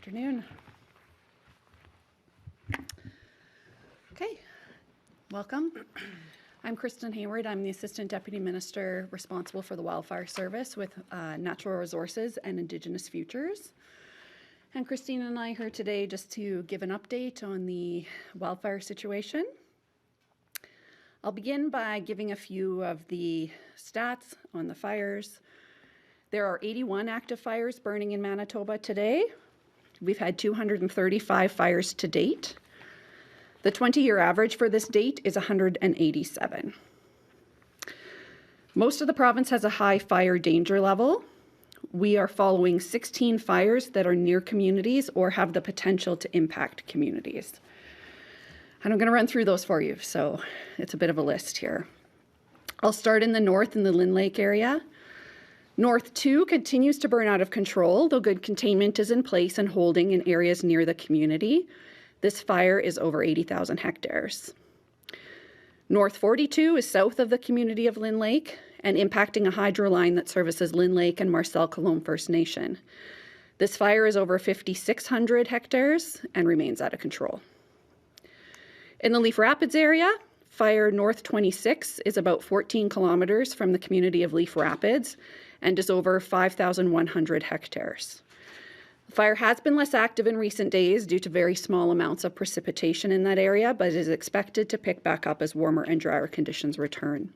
afternoon. Okay, welcome. I'm Kristin Hayward. I'm the Assistant Deputy Minister responsible for the Wildfire Service with Natural Resources and Indigenous Futures. And Christine and I are here today just to give an update on the wildfire situation. I'll begin by giving a few of the stats on the fires. There are 81 active fires burning in Manitoba today. We've had 235 fires to date. The 20-year average for this date is 187. Most of the province has a high fire danger level. We are following 16 fires that are near communities or have the potential to impact communities. And I'm going to run through those for you, so it's a bit of a list here. I'll start in the north in the Lynn Lake area. North 2 continues to burn out of control, though good containment is in place and holding in areas near the community. This fire is over 80,000 hectares. North 42 is south of the community of Lynn Lake and impacting a hydro line that services Lynn Lake and Marcel Colomb First Nation. This fire is over 5,600 hectares and remains out of control. In the Leaf Rapids area, fire North 26 is about 14 kilometers from the community of Leaf Rapids and is over 5,100 hectares. The fire has been less active in recent days due to very small amounts of precipitation in that area, but is expected to pick back up as warmer and drier conditions return.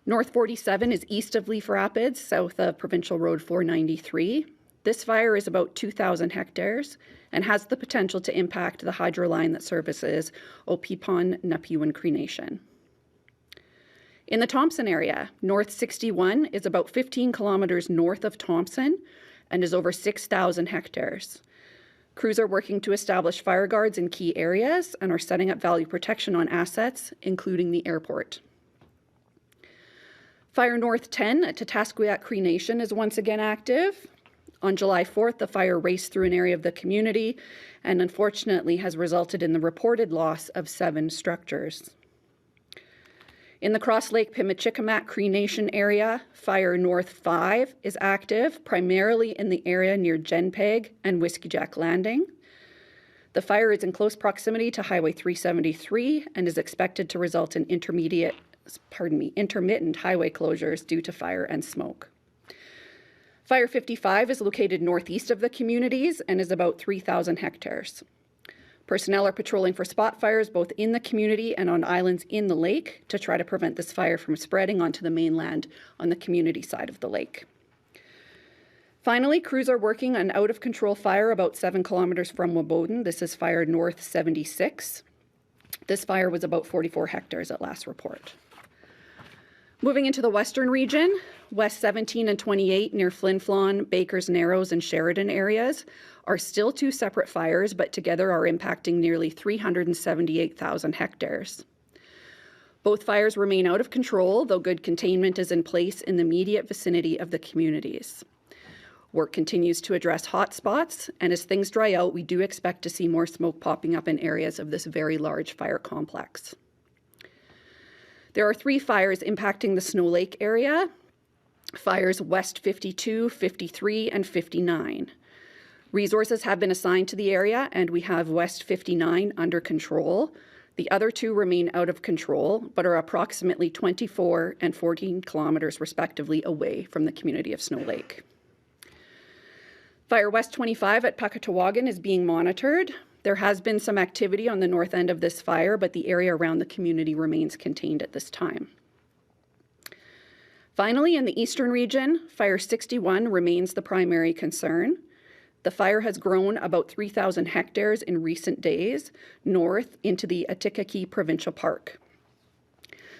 North 47 is east of Leaf Rapids, south of Provincial Road 493. This fire is about 2,000 hectares and has the potential to impact the hydro line that services Opipon, Napiw, and Cree Nation. In the Thompson area, North 61 is about 15 kilometers north of Thompson and is over 6,000 hectares. Crews are working to establish fire guards in key areas and are setting up value protection on assets, including the airport. Fire North 10 at Tatasqueat Cree Nation is once again active. On July 4th, the fire raced through an area of the community and unfortunately has resulted in the reported loss of 7 structures. In the Cross Lake Pimicikamat Cree Nation area, Fire North 5 is active, primarily in the area near Genpeg and Whiskey Jack Landing. The fire is in close proximity to Highway 373 and is expected to result in intermittent highway closures due to fire and smoke. Fire 55 is located northeast of the communities and is about 3,000 hectares. Personnel are patrolling for spot fires both in the community and on islands in the lake to try to prevent this fire from spreading onto the mainland on the community side of the lake. Finally, crews are working on out-of-control fire about 7 kilometers from Woboden. This is Fire North 76. This fire was about 44 hectares at last report. Moving into the western region, West 17 and 28 near Flin Flon, Bakers Narrows, and Sheridan areas are still 2 separate fires, but together are impacting nearly 378,000 hectares. Both fires remain out of control, though good containment is in place in the immediate vicinity of the communities. Work continues to address hotspots, and as things dry out, we do expect to see more smoke popping up in areas of this very large fire complex. There are 3 fires impacting the Snow Lake area, fires West 52, 53, and 59. Resources have been assigned to the area, and we have West 59 under control. The other 2 remain out of control, but are approximately 24 and 14 kilometers respectively away from the community of Snow Lake. Fire West 25 at Puckatawagan is being monitored. There has been some activity on the north end of this fire, but the area around the community remains contained at this time. Finally, in the eastern region, Fire 61 remains the primary concern. The fire has grown about 3,000 hectares in recent days north into the Atikaki Provincial Park.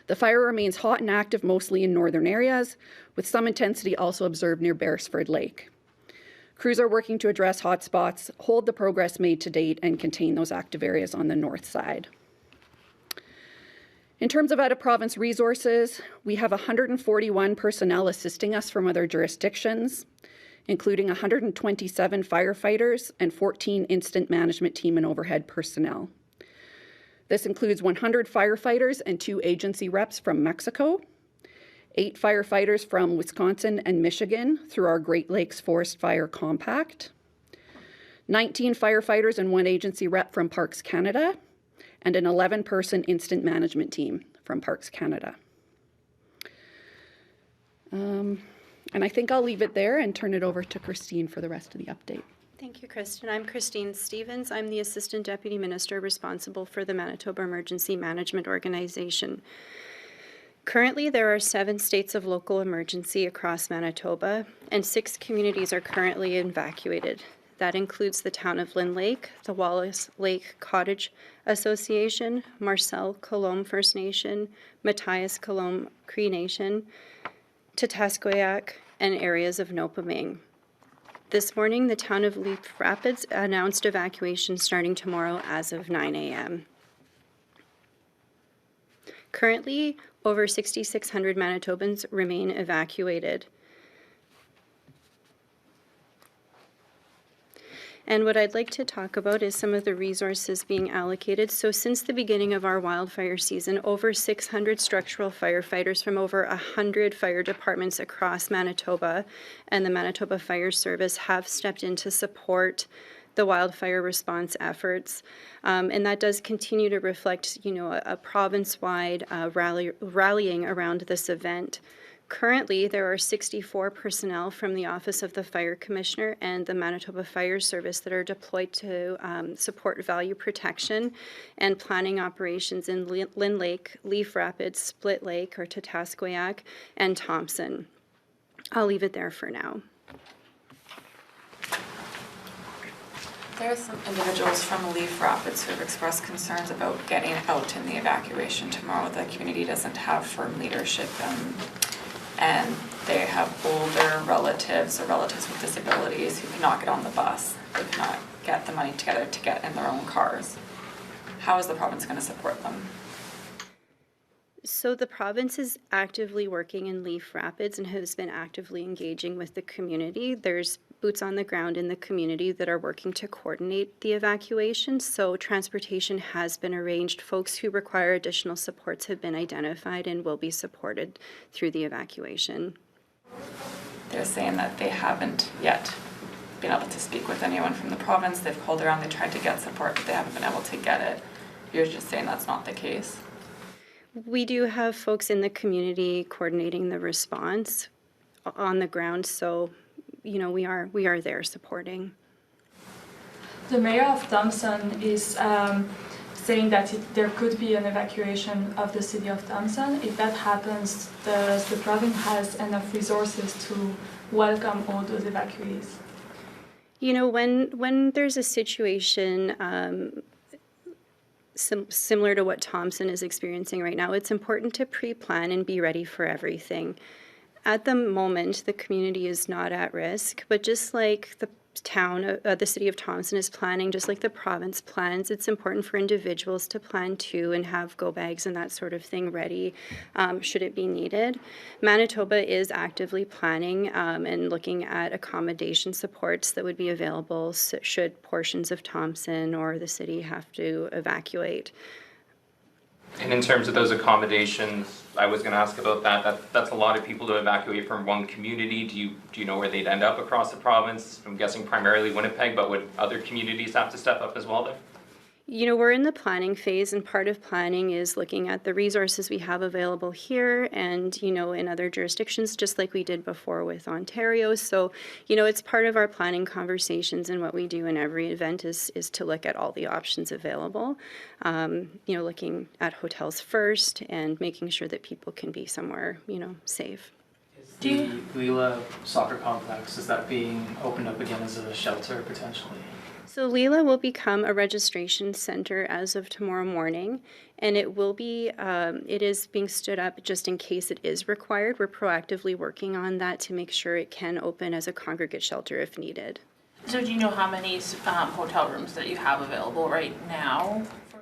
The fire remains hot and active mostly in northern areas, with some intensity also observed near Beresford Lake. Crews are working to address hotspots, hold the progress made to date, and contain those active areas on the north side. In terms of out-of-province resources, we have 141 personnel assisting us from other jurisdictions, including 127 firefighters and 14 incident management team and overhead personnel. This includes 100 firefighters and 2 agency reps from Mexico, 8 firefighters from Wisconsin and Michigan through our Great Lakes Forest Fire Compact, 19 firefighters and 1 agency rep from Parks Canada, and an 11-person incident management team from Parks Canada. And I think I'll leave it there and turn it over to Christine for the rest of the update. Thank you, Kristin. I'm Christine Stevens. I'm the Assistant Deputy Minister responsible for the Manitoba Emergency Management Organization. Currently, there are 7 states of local emergency across Manitoba, and 6 communities are currently evacuated. That includes the town of Lynn Lake, the Wallace Lake Cottage Association, Marcel Colombe First Nation, Matthias Colombe Cree Nation, Tatasqueyac, and areas of Nopaming. This morning, the town of Leaf Rapids announced evacuation starting tomorrow as of 9 a.m. Currently, over 6,600 Manitobans remain evacuated. And what I'd like to talk about is some of the resources being allocated. So since the beginning of our wildfire season, over 600 structural firefighters from over 100 fire departments across Manitoba and the Manitoba Fire Service have stepped in to support the wildfire response efforts. And that does continue to reflect, a province-wide rallying around this event. Currently, there are 64 personnel from the Office of the Fire Commissioner and the Manitoba Fire Service that are deployed to support value protection and planning operations in Lynn Lake, Leaf Rapids, Split Lake or Tatasqueyac, and Thompson. I'll leave it there for now. There are some individuals from Leaf Rapids who have expressed concerns about getting out in the evacuation tomorrow. The community doesn't have firm leadership and they have older relatives or relatives with disabilities who cannot get on the bus. They cannot get the money together to get in their own cars. How is the province going to support them? So the province is actively working in Leaf Rapids and has been actively engaging with the community. There's boots on the ground in the community that are working to coordinate the evacuation. So transportation has been arranged. Folks who require additional supports have been identified and will be supported through the evacuation. They're saying that they haven't yet been able to speak with anyone from the province. They've called around, they tried to get support, but they haven't been able to get it. You're just saying that's not the case? We do have folks in the community coordinating the response on the ground, so we are there supporting. The mayor of Thompson is saying that there could be an evacuation of the city of Thompson. If that happens, the province has enough resources to welcome all those evacuees. When there's a situation similar to what Thompson is experiencing right now, it's important to pre-plan and be ready for everything. At the moment, the community is not at risk, but just like the city of Thompson is planning, just like the province plans, it's important for individuals to plan too and have go bags and that sort of thing ready should it be needed. Manitoba is actively planning and looking at accommodation supports that would be available should portions of Thompson or the city have to evacuate. And in terms of those accommodations, I was going to ask about that. That's a lot of people to evacuate from one community. Do you know where they'd end up across the province? I'm guessing primarily Winnipeg, but would other communities have to step up as well there? We're in the planning phase, and part of planning is looking at the resources we have available here and, in other jurisdictions, just like we did before with Ontario. So, it's part of our planning conversations, and what we do in every event is to look at all the options available, looking at hotels first and making sure that people can be somewhere, safe. Is the Lila soccer complex, is that being opened up again as a shelter potentially? So Lila will become a registration center as of tomorrow morning, and it will be, it is being stood up just in case it is required. We're proactively working on that to make sure it can open as a congregate shelter if needed. So do you know how many hotel rooms that you have available right now for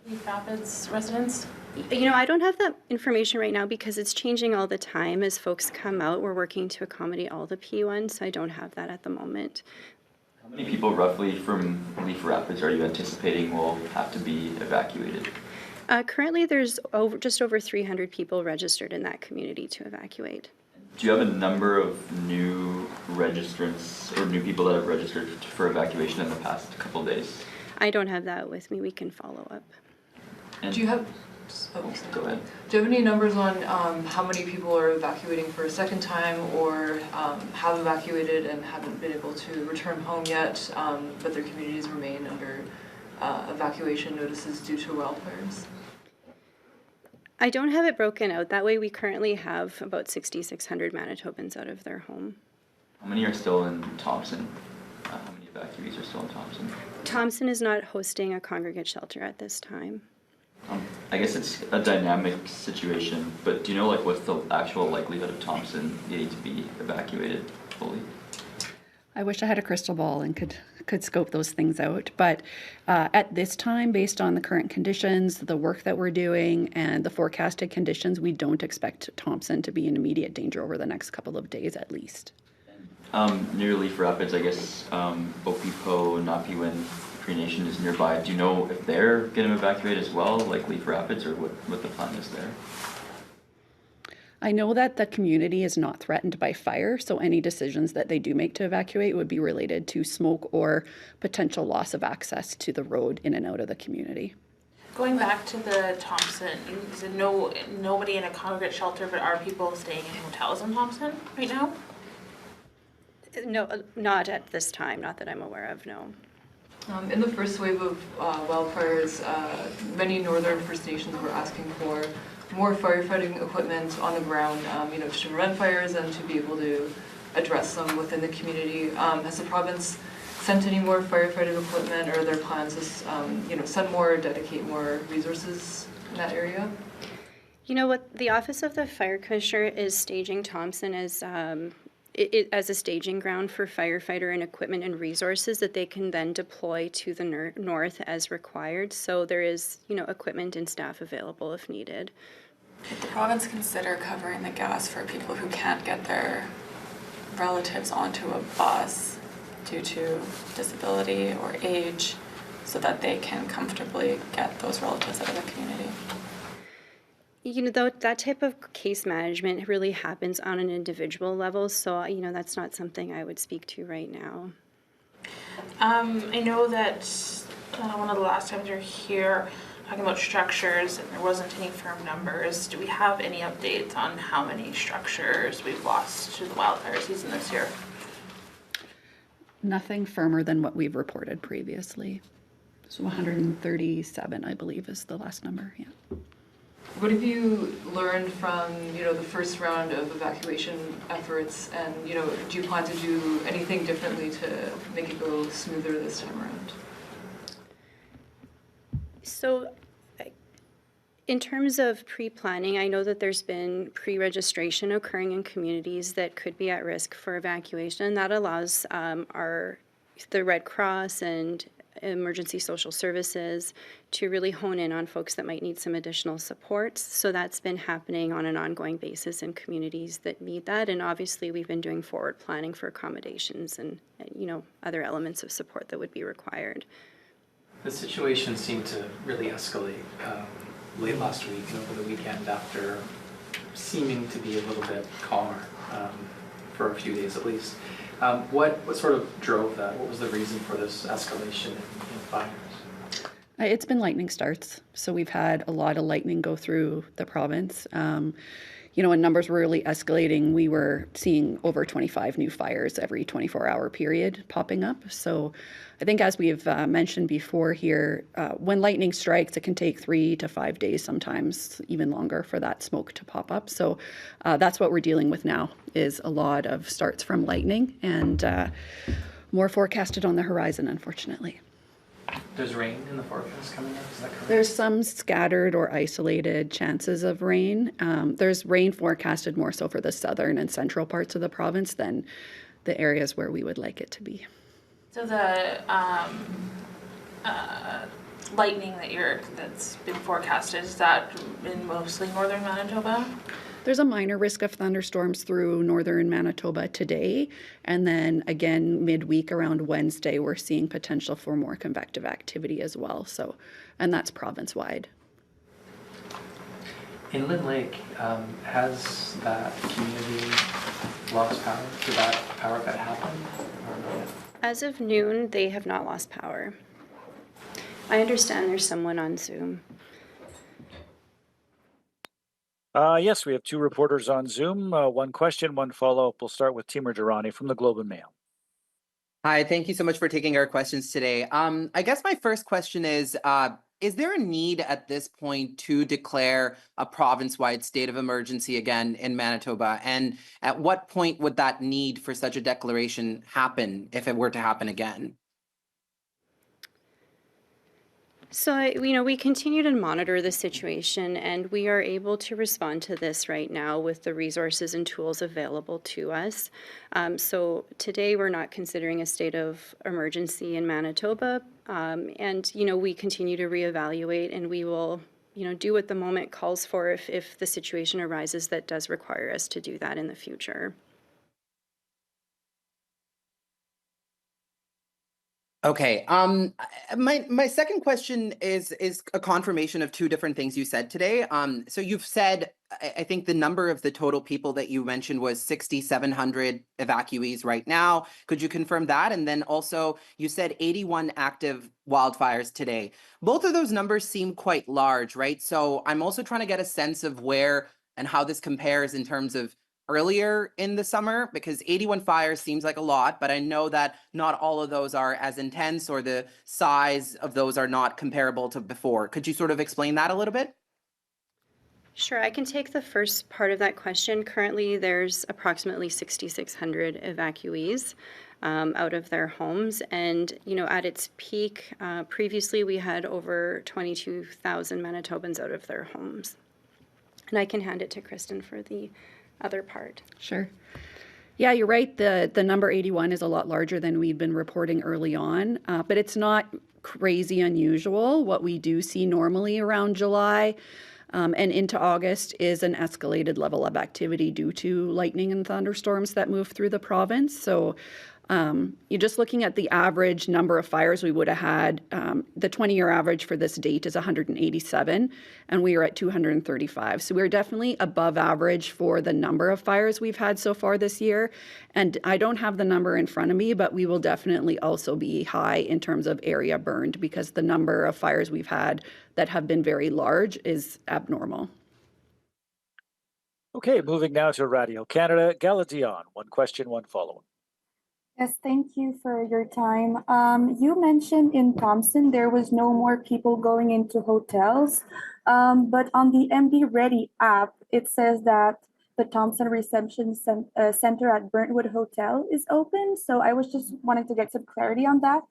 the Leaf Rapids residents? I don't have that information right now because it's changing all the time as folks come out. We're working to accommodate all the P1s, so I don't have that at the moment. How many people roughly from Leaf Rapids are you anticipating will have to be evacuated? Currently, there's just over 300 people registered in that community to evacuate. Do you have a number of new registrants or new people that have registered for evacuation in the past couple of days? I don't have that with me. We can follow up. And Do you have, go ahead. do you have any numbers on how many people are evacuating for a second time or have evacuated and haven't been able to return home yet, but their communities remain under evacuation notices due to wildfires? I don't have it broken out that way. We currently have about 6,600 Manitobans out of their home. How many are still in Thompson? How many evacuees are still in Thompson? Thompson is not hosting a congregate shelter at this time. I guess it's a dynamic situation, but do you know like what's the actual likelihood of Thompson needing to be evacuated fully? I wish I had a crystal ball and could scope those things out. But at this time, based on the current conditions, the work that we're doing, and the forecasted conditions, we don't expect Thompson to be in immediate danger over the next couple of days at least. Near Leaf Rapids, I guess Opipo, Napiwin, Cree Nation is nearby. Do you know if they're getting evacuated as well, like Leaf Rapids, or what the plan is there? I know that the community is not threatened by fire, so any decisions that they do make to evacuate would be related to smoke or potential loss of access to the road in and out of the community. Going back to the Thompson, you said nobody in a congregate shelter, but are people staying in hotels in Thompson right now? No, not at this time, not that I'm aware of, no. In the first wave of wildfires, many northern First Nations were asking for more firefighting equipment on the ground, to prevent fires and to be able to address them within the community. Has the province sent any more firefighting equipment, or are there plans to, send more, dedicate more resources in that area? You know what, the Office of the Fire Commissioner is staging Thompson as as a staging ground for firefighter and equipment and resources that they can then deploy to the north as required. So there is, equipment and staff available if needed. Would the province consider covering the gas for people who can't get their relatives onto a bus due to disability or age so that they can comfortably get those relatives out of the community? That type of case management really happens on an individual level, so, that's not something I would speak to right now. I know that one of the last times you were here talking about structures and there wasn't any firm numbers. Do we have any updates on how many structures we've lost to the wildfire season this year? Nothing firmer than what we've reported previously. So 137, I believe, is the last number, yeah. What have you learned from, the first round of evacuation efforts, and, do you plan to do anything differently to make it go smoother this time around? So, in terms of pre-planning, I know that there's been pre-registration occurring in communities that could be at risk for evacuation, and that allows the Red Cross and emergency social services to really hone in on folks that might need some additional supports. So that's been happening on an ongoing basis in communities that need that. And obviously we've been doing forward planning for accommodations and other elements of support that would be required. The situation seemed to really escalate late last week and over the weekend after seeming to be a little bit calmer for a few days at least. What sort of drove that? What was the reason for this escalation in fires? It's been lightning starts. So we've had a lot of lightning go through the province. When numbers were really escalating, we were seeing over 25 new fires every 24-hour period popping up. So I think, as we've mentioned before here, when lightning strikes, it can take 3 to 5 days, sometimes even longer, for that smoke to pop up. So that's what we're dealing with now, is a lot of starts from lightning, and more forecasted on the horizon, unfortunately. There's rain in the forecast coming up, is that correct? There's some scattered or isolated chances of rain. There's rain forecasted more so for the southern and central parts of the province than the areas where we would like it to be. So the lightning that's been forecasted, is that in mostly northern Manitoba? There's a minor risk of thunderstorms through northern Manitoba today, and then again midweek around Wednesday we're seeing potential for more convective activity as well. So, and that's province-wide. Inland Lake, has that community lost power? Did that power cut happen or not yet? As of noon, they have not lost power. I understand there's someone on Zoom. Yes, we have two reporters on Zoom. One question, one follow-up. We'll start with Timur Durrani from the Globe and Mail. Hi, thank you so much for taking our questions today. I guess my first question is there a need at this point to declare a province-wide state of emergency again in Manitoba? And at what point would that need for such a declaration happen if it were to happen again? So, we continue to monitor the situation, and we are able to respond to this right now with the resources and tools available to us. So today, we're not considering a state of emergency in Manitoba, and, we continue to reevaluate, and we will, do what the moment calls for if the situation arises that does require us to do that in the future. Okay. My second question is a confirmation of two different things you said today. So you've said, I think the number of the total people that you mentioned was 6,700 evacuees right now. Could you confirm that? And then also you said 81 active wildfires today. Both of those numbers seem quite large, right? So I'm also trying to get a sense of where and how this compares in terms of earlier in the summer, because 81 fires seems like a lot, but I know that not all of those are as intense or the size of those are not comparable to before. Could you sort of explain that a little bit? Sure, I can take the first part of that question. Currently, there's approximately 6,600 evacuees out of their homes. And, at its peak, previously we had over 22,000 Manitobans out of their homes. And I can hand it to Kristin for the other part. Sure. Yeah, you're right. The number 81 is a lot larger than we've been reporting early on, but it's not crazy unusual. What we do see normally around July and into August is an escalated level of activity due to lightning and thunderstorms that move through the province. So you're just looking at the average number of fires we would have had. The 20-year average for this date is 187, and we are at 235. So we're definitely above average for the number of fires we've had so far this year. And I don't have the number in front of me, but we will definitely also be high in terms of area burned because the number of fires we've had that have been very large is abnormal. Okay, moving now to Radio Canada. Gala Dion, one question, one follow-up. Yes, thank you for your time. You mentioned in Thompson there was no more people going into hotels, but on the MB Ready app, it says that the Thompson Reception Center at Burntwood Hotel is open. So I was just wanting to get some clarity on that.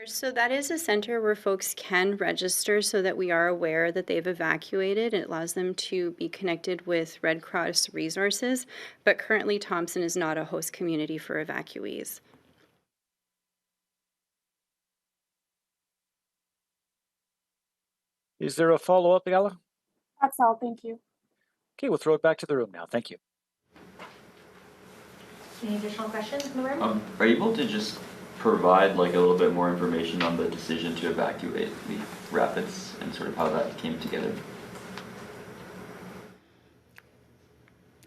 So that is a center where folks can register so that we are aware that they've evacuated. It allows them to be connected with Red Cross resources, but currently Thompson is not a host community for evacuees. Is there a follow-up, Gala? That's all. Thank you. Okay, we'll throw it back to the room now. Thank you. Any additional questions in the room? Are you able to just provide like a little bit more information on the decision to evacuate Leaf Rapids and sort of how that came together?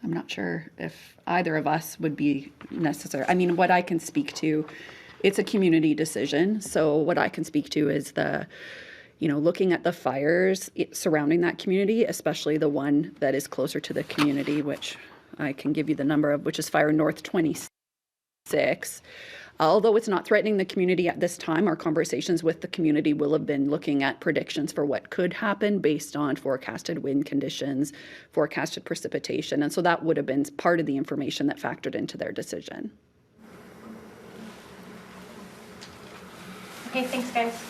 I'm not sure if either of us would be necessary. I mean, what I can speak to, it's a community decision. So what I can speak to is looking at the fires surrounding that community, especially the one that is closer to the community, which I can give you the number of, which is Fire North 26. Although it's not threatening the community at this time, our conversations with the community will have been looking at predictions for what could happen based on forecasted wind conditions, forecasted precipitation. And so that would have been part of the information that factored into their decision. Okay, thanks guys.